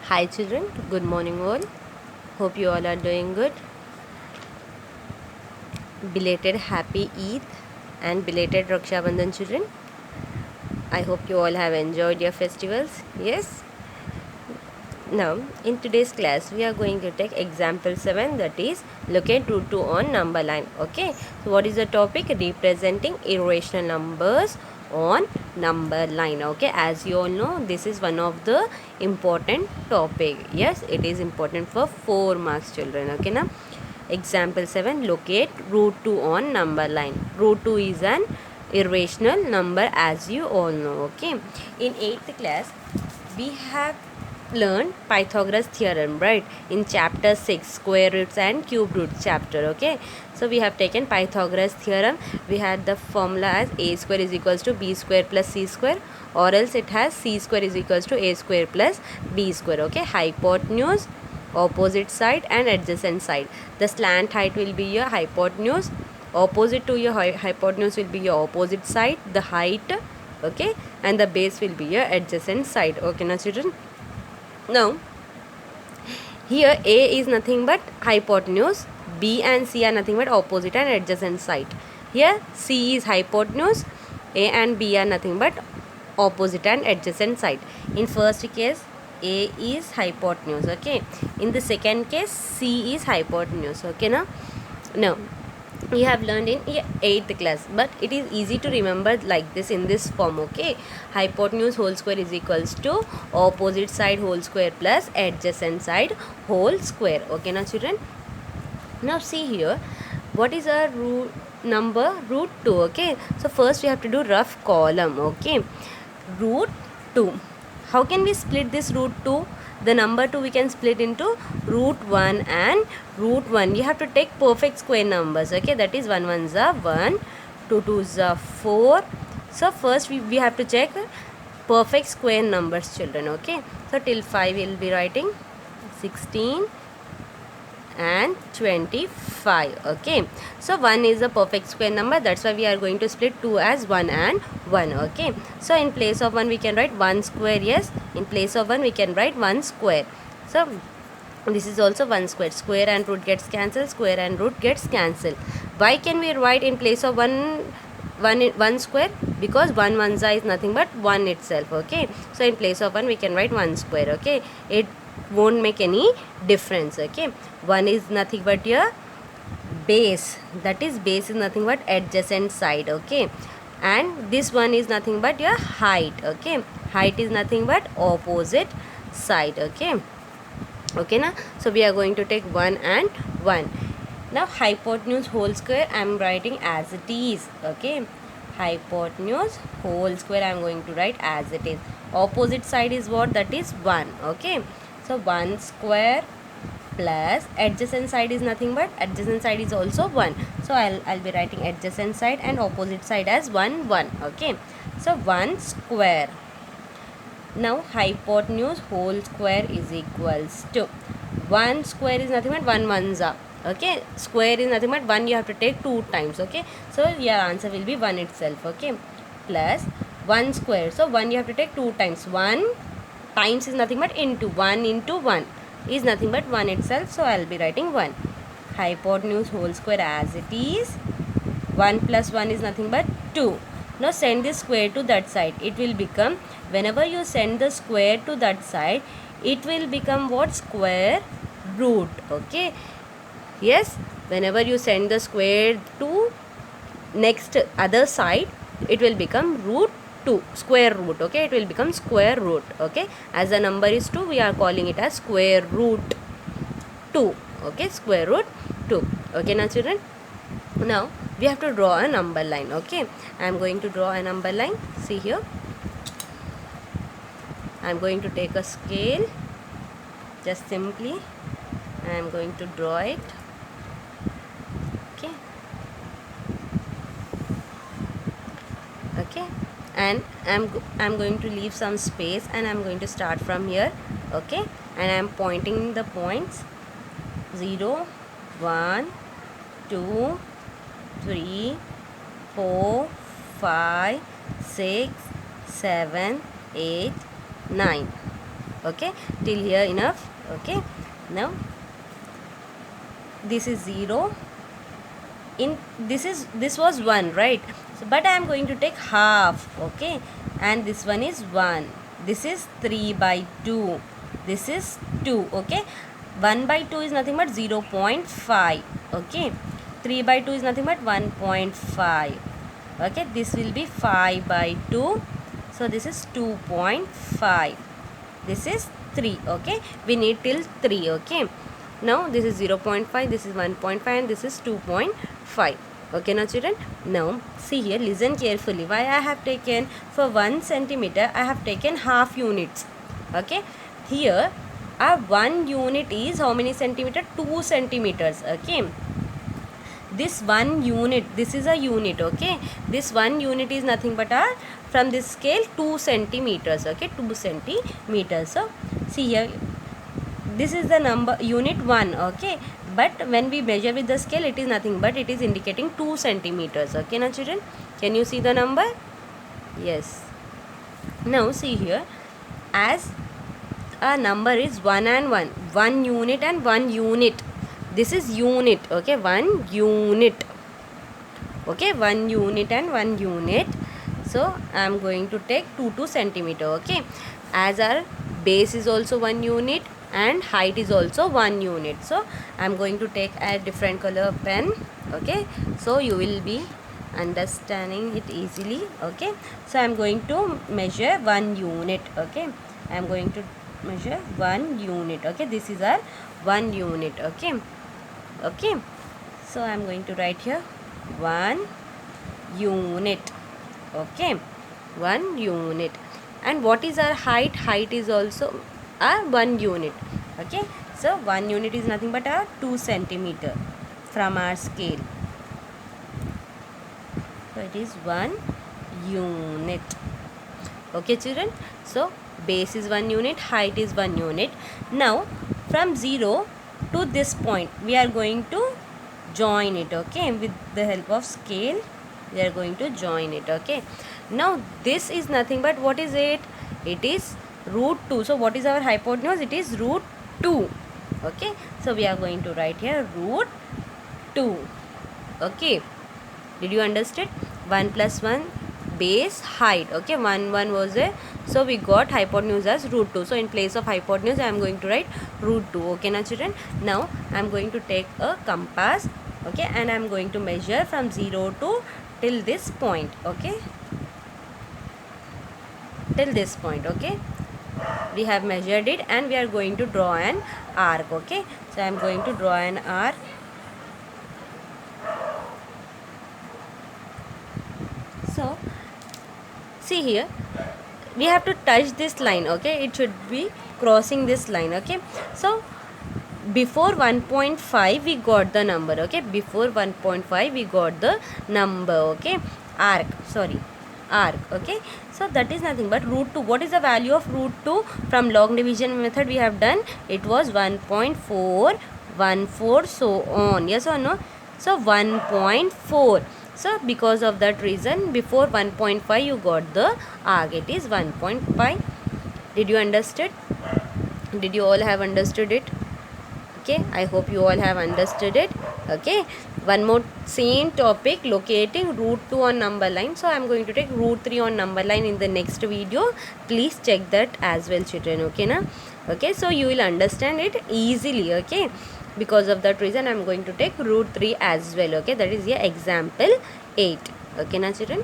Hi children, good morning all. Hope you all are doing good. Belated happy Eid and belated Raksha Bandhan children. I hope you all have enjoyed your festivals. Yes. Now in today's class we are going to take example 7, that is locate root 2 on number line. Okay. So what is the topic? Representing irrational numbers on number line. Okay, as you all know, this is one of the important topic. Yes, it is important for 4 marks children. Okay now, example 7, locate root 2 on number line. Root 2 is an irrational number, as you all know. Okay, in 8th class we have learned Pythagoras theorem, right, in chapter 6, square roots and cube roots chapter. Okay, so we have taken Pythagoras theorem. We had the formula as a square is equals to b square plus c square, or else it has c square is equals to a square plus b square. Okay, hypotenuse, opposite side and adjacent side. The slant height will be your hypotenuse, opposite to your hypotenuse will be your opposite side, the height. Okay, and the base will be your adjacent side. Okay now children, now here A is nothing but hypotenuse, B and C are nothing but opposite and adjacent side. Here C is hypotenuse, A and B are nothing but opposite and adjacent side. In first case A is hypotenuse. Okay, in the second case C is hypotenuse. Okay now you have learned in 8th class, but it is easy to remember like this in this form. Okay, hypotenuse whole square is equals to opposite side whole square plus adjacent side whole square. Okay now children, now see here, what is our root number? Root 2. Okay, so first we have to do rough column. Okay, root 2, how can we split this root 2? The number 2 we can split into root 1 and root 1. You have to take perfect square numbers. Okay, that is 1 1s are 1, 2 2s are 4. So first we have to check perfect square numbers children. Okay, so till 5 we will be writing 16 and 25. Okay, so 1 is a perfect square number, that's why we are going to split 2 as 1 and 1. Okay, so in place of 1 we can write 1 square. Yes, in place of 1 we can write 1 square. So this is also 1 square. Square and root gets cancelled, square and root gets cancelled. Why can we write in place of 1 square? Because 1 1 is nothing but 1 itself. Okay, so in place of 1 we can write 1 square. Okay, it won't make any difference. Okay, 1 is nothing but your base, that is base is nothing but adjacent side. Okay, and this one is nothing but your height. Okay, height is nothing but opposite side. Okay now, so we are going to take 1 and 1. Now hypotenuse whole square I am writing as it is. Okay, hypotenuse whole square I am going to write as it is. Opposite side is what? That is 1. Okay, so 1 square plus adjacent side is nothing but adjacent side is also 1. So I'll be writing adjacent side and opposite side as 1 1. Okay, so 1 square. Now hypotenuse whole square is equals to 1 square is nothing but 1 1s are. Okay, square is nothing but 1, you have to take 2 times. Okay, so your answer will be 1 itself. Okay, plus 1 square, so 1 you have to take 2 times. 1 times is nothing but into 1 into 1 is nothing but 1 itself, so I'll be writing 1. Hypotenuse whole square as it is. 1 plus 1 is nothing but 2. Now send this square to that side. It will become, whenever you send the square to that side, it will become what? Square root. Okay, yes, whenever you send the square to next other side, it will become root 2, square root. Okay, it will become square root. Okay, as the number is 2, we are calling it as square root 2. Okay, square root 2. Okay now children, now we have to draw a number line. Okay, I am going to draw a number line. See here, I am going to take a scale, just simply I am going to draw it. Okay, okay, and I'm going to leave some space and I'm going to start from here. Okay, and I'm pointing the points 0 1 2 3 4 5 6 7 8 9. Okay, till here enough. Okay, now this is 0. In this was 1, right? So, but I am going to take half. Okay, and this one is 1. This is 3 by 2. This is 2. Okay, 1 by 2 is nothing but 0.5. Okay, 3 by 2 is nothing but 1.5. Okay, this will be 5 by 2. So this is 2.5. This is 3. Okay, we need till 3. Okay, now this is 0.5, this is 1.5, and this is 2.5. Okay now children, now see here, listen carefully. Why I have taken for 1 centimeter, I have taken half units. Okay, here our 1 unit is how many centimeter? 2 centimeters. Okay, this 1 unit, this is a unit. Okay, this 1 unit is nothing but our, from this scale, 2 centimeters. Okay, 2 centimeters. So see here, this is the number unit 1. Okay, but when we measure with the scale, it is nothing but it is indicating 2 centimeters. Okay now children, can you see the number? Yes. Now see here, as a number is 1 and 1, 1 unit and 1 unit, this is unit. Okay, 1 unit. Okay, 1 unit and 1 unit. So I am going to take 2 centimeter. Okay, as our base is also 1 unit and height is also 1 unit, so I am going to take a different color pen. Okay, so you will be understanding it easily. Okay, so I am going to measure 1 unit. Okay, I am going to measure 1 unit. Okay, this is our 1 unit. Okay, okay, so I am going to write here 1 unit. Okay, 1 unit. And what is our height? Height is also our 1 unit. Okay, so 1 unit is nothing but our 2 centimeter from our scale. So it is 1 unit. Okay children, so base is 1 unit, height is 1 unit. Now from 0 to this point we are going to join it. Okay, with the help of scale we are going to join it. Okay, now this is nothing but, what is it? It is root 2. So what is our hypotenuse? It is root 2. Okay, so we are going to write here root 2. Okay, did you understand? 1 plus 1 base height. Okay, 1 was there, so we got hypotenuse as root 2. So in place of hypotenuse I am going to write root 2. Okay now children, now I am going to take a compass. Okay, and I am going to measure from 0 to till this point. Okay, till this point. Okay, we have measured it and we are going to draw an arc. Okay, so I am going to draw an arc. So see here, we have to touch this line. Okay, it should be crossing this line. Okay, so before 1.5 we got the number. Okay, before 1.5 we got the number. Okay, arc, sorry, arc. Okay, so that is nothing but root 2. What is the value of root 2? From log division method we have done, it was 1.414, so on. Yes or no? So 1.4. So because of that reason, before 1.5 you got the arc, it is 1.5. Did you understood? Did you all have understood it? Okay, I hope you all have understood it. Okay, one more same topic, locating root 2 on number line. So I am going to take root 3 on number line in the next video. Please check that as well children. Okay na? Okay, so you will understand it easily. Okay, because of that reason I am going to take root 3 as well. Okay, that is your example 8. Okay na children.